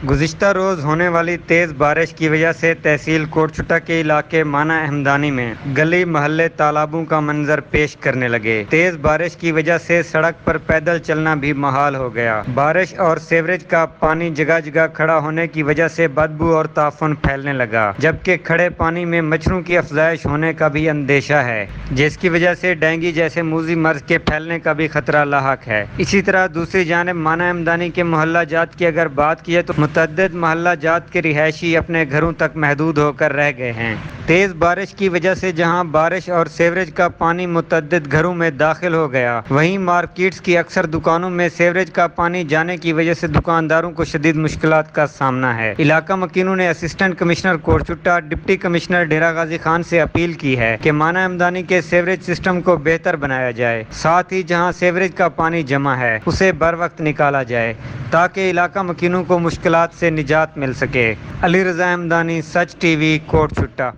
گزشتہ روز ہونے والی تیز بارش کی وجہ سے تحصیل کوٹ چٹا کے علاقے مانا احمدانی میں گلی محلے تالابوں کا منظر پیش کرنے لگے۔ تیز بارش کی وجہ سے سڑک پر پیدل چلنا بھی محال ہو گیا۔ بارش اور سیوریج کا پانی جگہ جگہ کھڑا ہونے کی وجہ سے بدبو اور تعفن پھیلنے لگا، جبکہ کھڑے پانی میں مچھروں کی افزائش ہونے کا بھی اندیشہ ہے، جس کی وجہ سے ڈینگی جیسے موذی مرض کے پھیلنے کا بھی خطرہ لاحق ہے۔ اسی طرح دوسری جانب مانا احمدانی کے محلہ جات کی اگر بات کی تو متعدد محلہ جات کے رہائشی اپنے گھروں تک محدود ہو کر رہ گئے ہیں۔ تیز بارش کی وجہ سے جہاں بارش اور سیوریج کا پانی متعدد گھروں میں داخل ہو گیا، وہیں مارکیٹس کی اکثر دکانوں میں سیوریج کا پانی جانے کی وجہ سے دکانداروں کو شدید مشکلات کا سامنا ہے۔ علاقہ مکینوں نے اسسٹنٹ کمشنر کوٹ چٹا، ڈپٹی کمشنر ڈیرہ غازی خان سے اپیل کی ہے کہ مانا احمدانی کے سیوریج سسٹم کو بہتر بنایا جائے، ساتھ ہی جہاں سیوریج کا پانی جمع ہے اسے بروقت نکالا جائے تاکہ علاقہ مکینوں کو مشکلات سے نجات مل سکے۔ علی رضا احمدانی، سچ ٹی وی، کوٹ چٹا۔